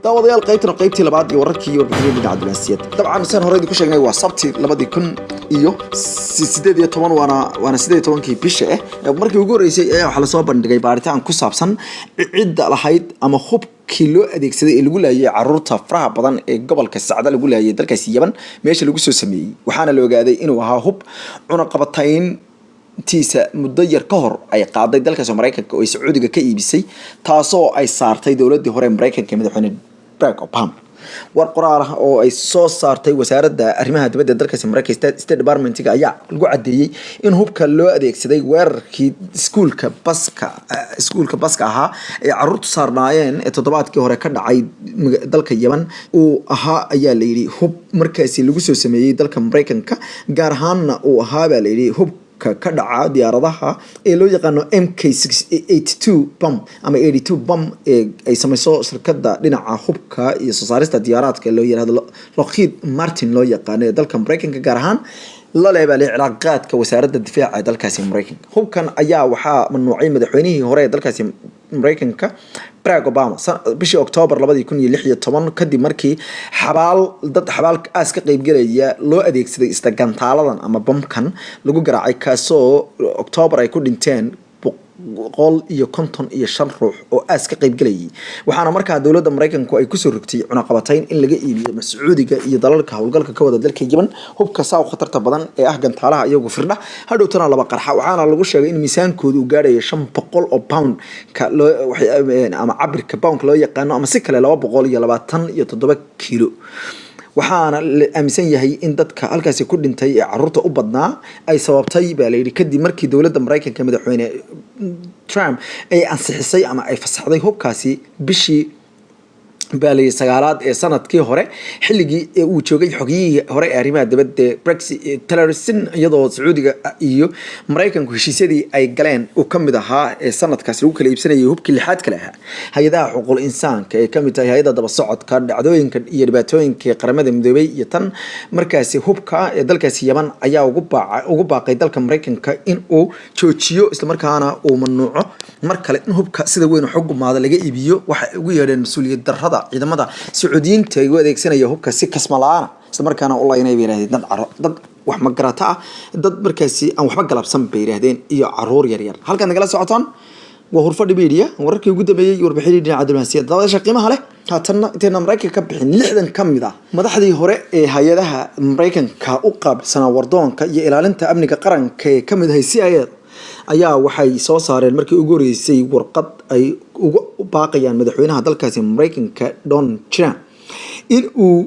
daawadayaal qaybtii labaad iyo wararkii warbixinada dhinaca diblomaasiyadda dabcan saan horey ku sheegnay waa sabti 2018 waana 18kii bisha markii ugu horeysay waxa la soo bandhigay baaritaan ku saabsan cidda lahayd ama hubkii loo adeegsaday ee lagu laayay caruurta faraha badan ee gobolka Sacda lagu laayay dalkaas Yemen meesha lagu soo sameeyay waxaana la ogaaday inuu ahaa hub cunaqabatayn tiisa muddo yar ka hor ay qaaday dalka Mareykanka oo Sacuudiga ka iibisay taasoo ay saartay dawladda hore Mareykanka madaxweyne Barack Obama war qoraal ah oo ay soo saartay wasaaradda arrimaha dibadda dalka Mareykanka State Department ayaa lagu cadeeyay in hubka loo adeegsaday weerarkii iskuulka baska ahaa ee caruurtu saarnaayeen ee toddobaadkii hore ka dhacay dalka Yemen uu ahaa ayaa la yiri hub markaasi lagu soo sameeyay dalka Mareykanka gaar ahaanna uu ahaa baa la yiri hub ka dhaca diyaaradaha ee loo yaqaano MK82 bomb ama 82 bomb ee ay samayso shirkadda dhinaca hubka iyo soo saarista diyaaradaha loo yiraahdo Lockheed Martin loo yaqaan ee dalka Mareykanka gaar ahaan la leeyahay cilaaqaadka wasaaradda difaaca ee dalkaasi Mareykanka hubkan ayaa waxaa mamnuucay madaxweynihii hore ee dalkaasi Mareykanka Barack Obama bishii October 2016 kadib markii xabaal aas ka qayb galaya loo adeegsaday istagantaaladan ama bomkan lagu garaacay kaasoo October ay ku dhinteen 155 ruux oo aas ka qayb galayay waxaana markaa dawladda Mareykanku ay ku soo rogtay cunaqabatayn in laga iibiyo Sacuudiga iyo dalalka hawlgalka ka wada dalka Yemen hubka saaw khatarta badan ee gantaalaha iyagu firdha hadhowtana laba qarxa waxaana lagu sheegay in miisaankoodu uu gaarayo 500 oo pound ama cabirka pound loo yaqaano ama si kale 227 kilo waxaana la aaminsan yahay in dadka halkaasi ku dhintay ee caruurta u badnaa ay sababtay baa la yiri kadib markii dawladda Mareykanka madaxweyne Trump ay ansixisay ama ay fasaxday hubkaasi bishii baalay sagaalaad ee sanadkii hore xilligii uu joogay xogiyihii hore ee arrimaha dibadda Brexit terrorism iyadoo Sacuudiga iyo Mareykanku heshiisyadii ay galeen oo kamid ahaa ee sanadkaas lagu kala iibsanayay hubkii lixaad kale ahaa hay'adaha xuquuqul insaanka ee kamid tahay hay'adda daba socodka dhacdooyinka iyo dhibaatooyinka qaramada midoobay iyo tan markaasi hubka ee dalkaasi Yemen ayaa ugu baaqay dalka Mareykanka in uu joojiyo isla markaana uu mamnuuco mar kale in hubka sida weyn xukuumada laga iibiyo waxa ugu yeedheen mas'uuliyad darrada ciidamada Sacuudiyiinta ay u adeegsanayaan hubka si kasmalaana isla markaana u laynay weerareen dad wax ma garata dad markaasi aan waxba galabsan bay yiraahdeen iyo caruur yar yar halkan nagala socotaan waa hurfadhi media wararkii ugu dambeeyay warbixinada dhinaca diblomaasiyadda daawada qiimaha leh haatan inta Mareykanka ka bixin 60 kamid ah madaxdii hore ee hay'adaha Mareykanka u qaabsana wardoonka iyo ilaalinta amniga qaranka ee kamid ah CIA ayaa waxay soo saareen markii ugu horeysay warqad ay ugu baaqayaan madaxweynaha dalkaasi Mareykanka Donald Trump in uu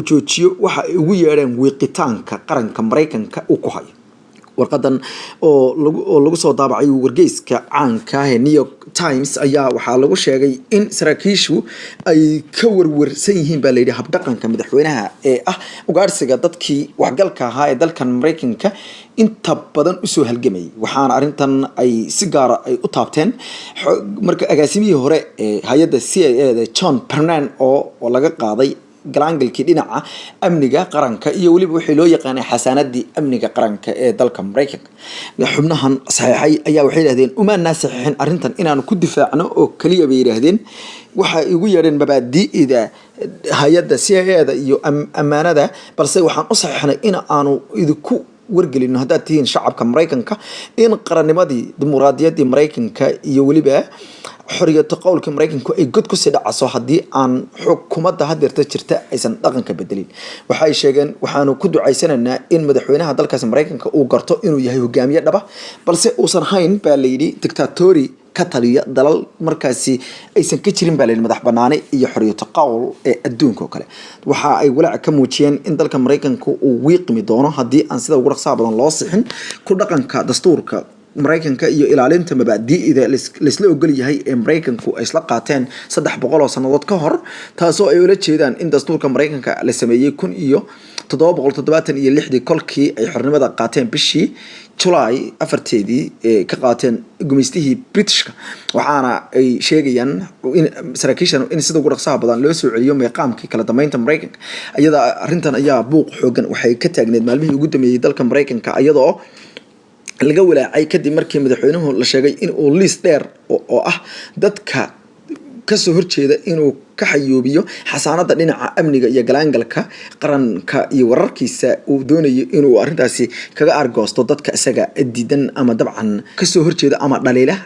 joojiyo waxa ay ugu yeereen wiiqitaanka qaranka Mareykanka uu ku hayo warqadan oo lagu soo daabacay wargeyska caanka ah ee New York Times ayaa waxa lagu sheegay in saraakiishu ay ka warwarsan yihiin baa la yiri habdhaqanka madaxweynaha ee ah ugaarsiga dadkii waxgalka ahaa ee dalkan Mareykanka inta badan u soo halgamay waxaana arintan ay si gaar ah ay u taabteen marka agaasimihii hore ee hay'adda CIA ee John Brennan oo laga qaaday galaangalkii dhinaca amniga qaranka iyo waliba wixii loo yaqaanay xasaanadii amniga qaranka ee dalka Mareykanka xubnahan saxiixay ayaa waxay yiraahdeen uma naasixin arintan inaanu ku difaacno oo kaliya bay yiraahdeen waxa ugu yeereen mabaadi'da hay'adda CIA iyo amaanada balse waxaan u saxiixnay in aanu idinku wargelino haddaad tihiin shacabka Mareykanka in qarannimadii dimuqraadiyaddii Mareykanka iyo waliba xorriyadda qowlka Mareykanku ay god ku sii dhacaso haddii aan xukuumadda hadeerta jirta aysan dhaqanka bedelin waxay sheegeen waxaanu ku ducaysanaynaa in madaxweynaha dalkaas Mareykanka uu garto inuu yahay hogaamiye dhaba balse uusan hayn baa la yiri dictatori ka taliya dalal markaasi aysan ka jirin baa la yiri madax banaani iyo xorriyadda qowl ee adduunka kale waxa ay walaac ka muujiyeen in dalka Mareykanku uu wiiqmi doono haddii aan sida ugu dhaqsaha badan loo sixin ku dhaqanka dastuurka Mareykanka iyo ilaalinta mabaadi'da la isla ogol yahay ee Mareykanku ay isla qaateen 300 sanadood ka hor taasoo ay ula jeedaan in dastuurka Mareykanka la sameeyay 1776 kolkii ay xornimada qaateen bishii July 4teedii ee ka qaateen gumeystihii Britishka waxaana ay sheegayaan in saraakiishan in sida ugu dhaqsaha badan loo soo celiyo meeqaamkii kala dambeynta Mareykanka iyada arintan ayaa buuq xoogan waxay ka taagneed maalmihii ugu dambeeyay dalka Mareykanka iyadoo laga walaacay kadib markii madaxweynuhu la sheegay in uu list dheer oo ah dadka kasoo horjeeda inuu ka xayoobiyo xasaanada dhinaca amniga iyo galaangalka qaranka iyo wararkiisa uu doonayo inuu arrintaasi kaga argoosto dadka isaga diidan ama dabcan kasoo horjeeda ama dhaliila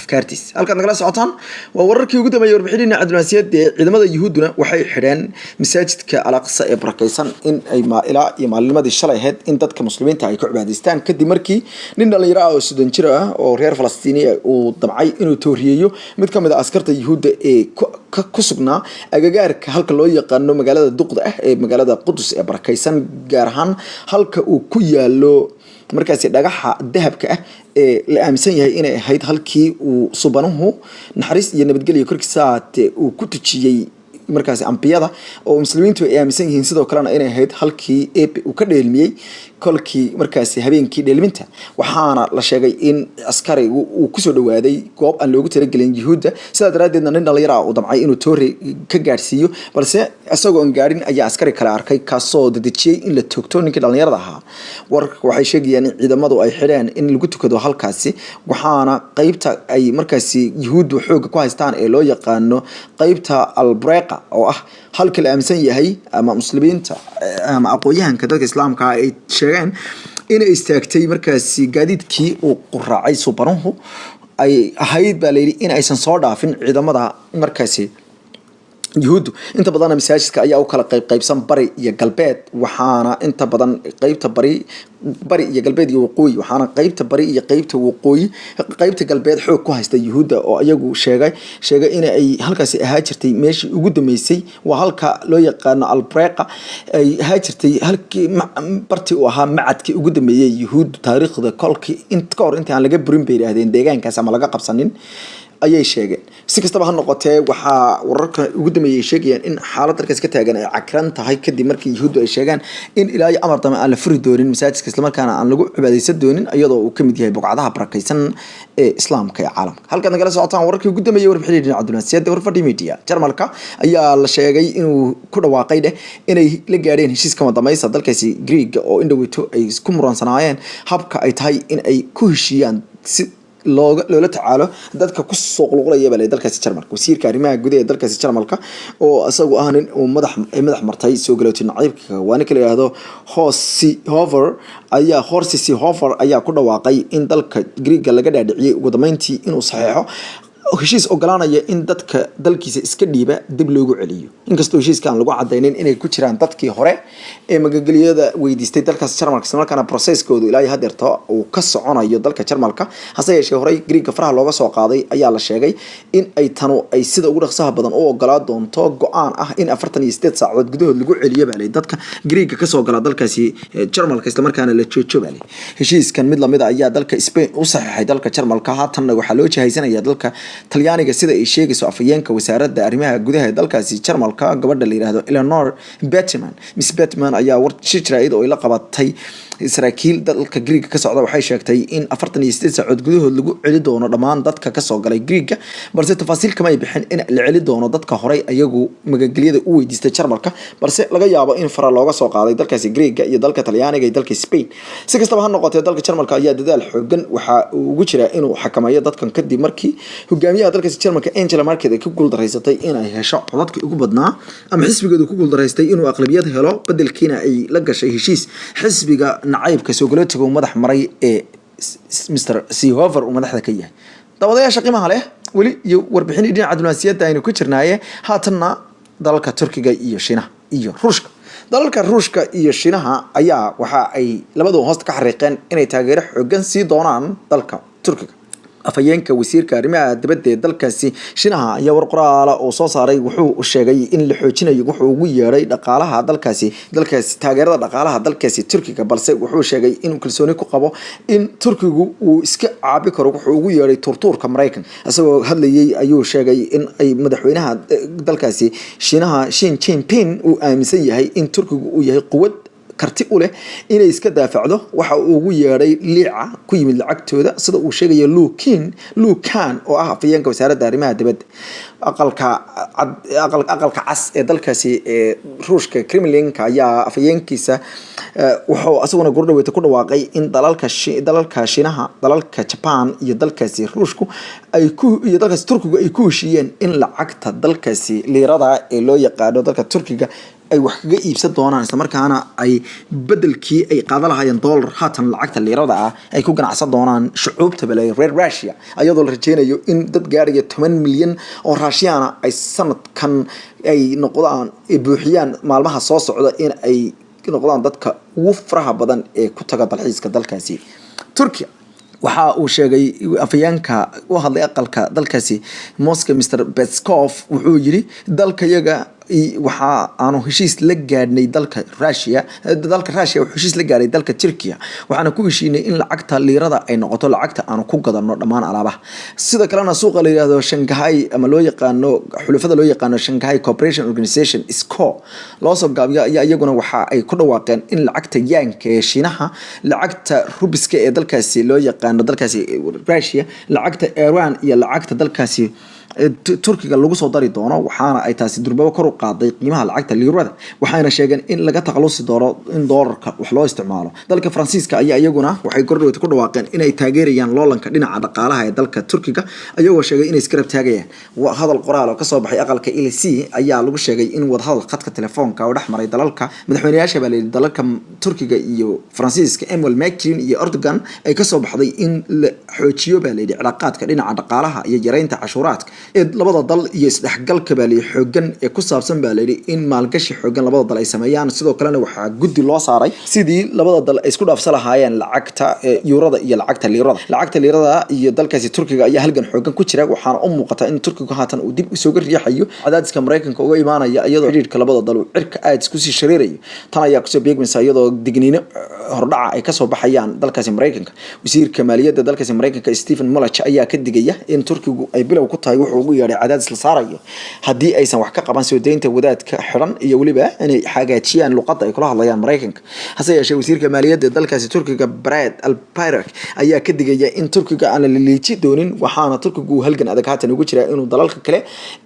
afkaartiis. halkaad nagala socotaan waa wararkii ugu dambeeyay warbixin dhinaca diblomaasiyadda ee ciidamada yuhuuduna waxay xidheen masaajidka al-aqsa ee barakaysan in ay ilaa iyo maalinimadii shalay ahayd in dadka muslimiinta ay ku cibaadaystaan kadib markii nin dhalinyaro ah oo Suudaan jir ah oo reer Falastiini uu damcay inuu tooriyeeyo mid kamid ah askarta yuhuudda ee ku sugnaa agagaarka halka loo yaqaano magaalada duqda ah ee magaalada Qudus ee barakaysan gaar ahaan halka uu ku yaalo markaasi dhagaxa dahabka ah ee la aaminsan yahay inay ahayd halkii uu subanuhu naxariis iyo nabadgelyo korkiisa uu ku tujiyay markaasi ambiyada oo muslimiintu ay aaminsan yihiin sidoo kalena inay ahayd halkii uu ka dheelmiyay kolkii markaasi habeenkii dheelminta waxaana la sheegay in askari uu ku soo dhawaaday goob aan loogu talagelin yuhuudda sidaa daraadeedna nin dhalinyaro ah uu damcay inuu toori ka gaarsiiyo balse isagoo aan gaarin ayaa askari kale arkay kaasoo dadejiyay in la toogto ninkii dhalinyarada ahaa. wararka waxay sheegayaan in ciidamadu ay xidheen in lagu tukado halkaasi waxaana qaybta ay markaasi yuhuuddu xoog ku haystaan ee loo yaqaano qaybta al-Breqa oo ah halka la aaminsan yahay ama muslimiinta ama aqoonyahanka dadka islaamka ay sheegeen in ay istaagtay markaasi gaadiidkii uu quraacay subanuhu ay ahayd baa la yidhi in aysan soo dhaafin ciidamada markaasi yuhuuddu. inta badan masaajidka ayaa u kala qaybsan bari iyo galbeed waxaana inta badan qaybta bari iyo galbeed iyo waqooyi waxaana qaybta bari iyo qaybta waqooyi qaybta galbeed xoog ku haysta yuhuudda oo iyagu sheegay in ay halkaasi ahaa jirtay meeshii ugu dambeysay waa halka loo yaqaano al-Breqa ay ahaa jirtay halkii bartii uu ahaa macadkii ugu dambeeyay yuhuuddu taariikhda kolkii ka hor intii aan laga burin bay yiraahdeen deegaankaas ama laga qabsanin ayay sheegeen. si kastaba ha noqotee waxaa wararka ugu dambeeyay sheegayaan in xaalad dalkaas ka taagan ay cakran tahay kadib markii yuhuuddu ay sheegaan in ilaa iyo amar dambe aan la furi doonin masaajidka isla markaana aan lagu cibaadaysan doonin iyadoo uu kamid yahay bogcadaha barakaysan ee islaamka ee caalamka. halkaad nagala socotaan wararkii ugu dambeeyay warbixin dhinaca diblomaasiyadda warfadhi media Jarmalka ayaa la sheegay inuu ku dhawaaqay inay la gaadheen heshiis kama dambaysa dalkaasi Greek oo indhaweyto ay isku muransanaayeen habka ay tahay in ay ku heshiiyaan si loola tacaalo dadka ku soo qulqulaya baa dalkaasi Jarmalka. wasiirka arrimaha gudaha ee dalkaasi Jarmalka oo asagu ah nin uu madax martay soo galootin naciibka waana kala yiraahdo Horst Seehofer ayaa ku dhawaaqay in dalka Greek laga dhaadhiciyay ugu dambeyntii inuu saxeexo heshiis ogolaanaya in dadka dalkiisa iska dhiiba dib loogu celiyo inkastoo heshiiskan lagu cadeynin inay ku jiraan dadkii hore ee magagaliyada weydiistay dalkaas Jarmalka isla markaana processkoodu ilaa hadeerta uu ka soconayo dalka Jarmalka hase yeeshee hore Greek faraha looga soo qaaday ayaa la sheegay in ay tanu ay sida ugu dhaqsaha badan u ogolaa doonto go'aan ah in 48 saacadood gudahood lagu celiyo baa dadka Greek ka soo gala dalkaasi Jarmalka isla markaana la joojo baa heshiiskan mid lamid ah ayaa dalka Spain u saxeexay dalka Jarmalka haatanna waxaa loo jahaysanaya dalka Talyaaniga sida ay sheegayso afayeenka wasaaradda arrimaha gudaha ee dalkaasi Jarmalka gabadha la yiraahdo Eleanor Bettman. Miss Bettman ayaa war shirjirayd oo ay la qabatay saraakiil dalka Greek ka socda waxay sheegtay in 48 saacadood gudahood lagu celi doono dhammaan dadka ka soo galay Greek balse tafaasiil kama ay bixin in la celi doono dadka hore ayagu magagaliyada u weydiistay Jarmalka balse laga yaabo in fara looga soo qaaday dalkaasi Greek iyo dalka Talyaaniga iyo dalka Spain. si kastaba ha noqotee dalka Jarmalka ayaa dadaal xoogan waxa uu ugu jira inuu xakameeyo dadkan kadib markii hogaamiyaha dalkaasi Jarmalka Angela Merkel ay ku guuldareysatay in ay hesho codadkii ugu badnaa ama xisbigeedu ku guuldareystay inuu aqlabiyad helo bedelkiina ay la gashay heshiis xisbiga nacaybka soo galootiga madax maray ee Mr. Seehofer uu madaxda ka yahay. dabadayaasha qiimaha leh wali iyo warbixin dhinaca diblomaasiyadda aynu ku jirnaaye haatanna dalalka Turkiga iyo Shiinaha iyo Ruushka. dalalka Ruushka iyo Shiinaha ayaa waxa ay labadooda hoosta ka xariiqeen inay taageero xooggan sii doonaan dalka Turkiga. afayeenka wasiirka arrimaha dibadda ee dalkaasi Shiinaha ayaa war qoraal oo soo saaray wuxuu sheegay in la xoojinayo wuxuu ugu yeeray dhaqaalaha dalkaasi taageerada dhaqaalaha dalkaasi Turkiga balse wuxuu sheegay inuu kalsooni ku qabo in Turkigu uu iska caabi karo wuxuu ugu yeeray turturka Mareykan. asagoo hadlayay ayuu sheegay in ay madaxweynaha dalkaasi Shiinaha Xi Jinping uu aaminsan yahay in Turkigu uu yahay quwad karti u leh inay iska daafacdo waxa uu ugu yeedhay liica ku yimid lacagtooda sida uu sheegayo Lu Kan oo ah afayeenka wasaaradda arrimaha dibadda aqalka cas ee dalkaasi Ruushka Kremlinka ayaa afayeenkiisa wuxuu asaguna gurdhaweeta ku dhawaaqay in dalalka Shiinaha dalalka Japan iyo dalkaasi Ruushku iyo dalkaasi Turkiga ay ku heshiiyeen in lacagta dalkaasi liirada ee loo yaqaano dalka Turkiga ay wax kaga iibsan doonaan isla markaana ay bedelkii ay qaadan lahaayeen dollar haatan lacagta liirada ah ay ku ganacsan doonaan shucuubta balay reer Russia ayadoo la rajeynayo in dad gaaraya 10 milyan oo Russian ay sanadkan ay noqdaan buuxiyaan maalmaha soo socda in ay noqdaan dadka ugu faraha badan ee ku taga dalxiiska dalkaasi Turkiga waxa uu sheegay afayeenka u hadlay aqalka dalkaasi Moscow Mr Peskov wuxuu yiri dalkayaga waxa aanu heshiis la gaadhnay dalka Russia wuxuu heshiis la gaaray dalka Turkiga waxaana ku heshiinay in lacagta liirada ay noqoto lacagta aanu ku gadano dhammaan alaabaha sida kalena suuqa la yiraahdo Shanghai ama loo yaqaano xulafada loo yaqaano Shanghai Cooperation Organization SCO loo soo gaabiyo ayaa iyaguna waxa ay ku dhawaaqeen in lacagta yaanka ee Shiinaha lacagta rubiska ee dalkaasi loo yaqaano dalkaasi Russia lacagta Iran iyo lacagta dalkaasi Turkiga lagu soo dari doono waxaana ay taasi durbaba kor u qaaday qiimaha lacagta liirada waxayna sheegeen in laga taqalusi doono in dollarka wax loo isticmaalo dalka Faransiiska ayaa iyaguna waxay gordhoweyd ku dhawaaqeen inay taageerayaan loolanka dhinaca dhaqaalaha ee dalka Turkiga ayagoo sheegay inay iskarab taagayaan hadal qoraal oo ka soo baxay aqalka ELC ayaa lagu sheegay in wada hadal khadka telefoonka oo dhexmaray dalalka madaxweynayaasha dalalka Turkiga iyo Faransiiska Emmanuel Macron iyo Erdogan ay ka soo baxday in la xoojiyo cilaaqaadka dhinaca dhaqaalaha iyo yareynta cashuuraadka labada dal iyo isdhexgalka xoogan ee ku saabsan in maalgashi xoogan labada dal ay sameeyaan sidoo kalena waxa guddi loo saaray sidii labada dal ay isku dhaafsan lahaayeen lacagta eurada iyo lacagta liirada iyo dalkaasi Turkiga ayaa halgan xoogan ku jira waxaana u muuqata in Turkigu haatan uu dib u soo riixayo cadaadiska Mareykanka uga imaanaya iyadoo xiriirka labada dal uu cirka aad isku sii shareerayo tan ayaa kusoo beegmaysa iyadoo digniino hordhaca ay ka soo baxayaan dalkaasi Mareykanka wasiirka maaliyadda dalkaasi Mareykanka Stephen Mnuchin ayaa ka digaya in Turkigu ay bilow ku tahay wuxuu ugu yeedhay cadaadis la saarayo haddii aysan wax ka qaban soo deynta wadaadka xiran iyo waliba inay hagaajiyaan luqadda ay kula hadlayaan Mareykanka hase yeeshee wasiirka maaliyadda dalkaasi Turkiga Brad Albayrak ayaa ka digaya in Turkiga aan la liici doonin waxaana Turkigu halgan adag haatan ugu jira inuu dalalka kale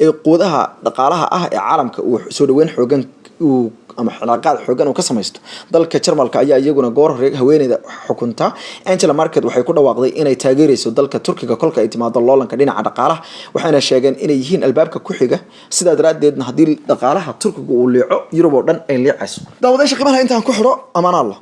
ee quudaha dhaqaalaha ah ee caalamka uu soo dhaweyn xoogan ama xalaaqaad xoogan oo ka sameeysto dalka Jarmalka ayaa iyaguna goor hore haweeneyda xukunta Angela Merkel waxay ku dhawaaqday inay taageerayso dalka Turkiga kolka ay timaado loolanka dhinaca dhaqaalaha waxayna sheegeen inay yihiin albaabka ku xiga sidaa daraadeedna hadii dhaqaalaha Turkiga uu leeco Yurub oo dhan ay leecayso daawadayaasha qiimaha intaan ku xiro amaan Allah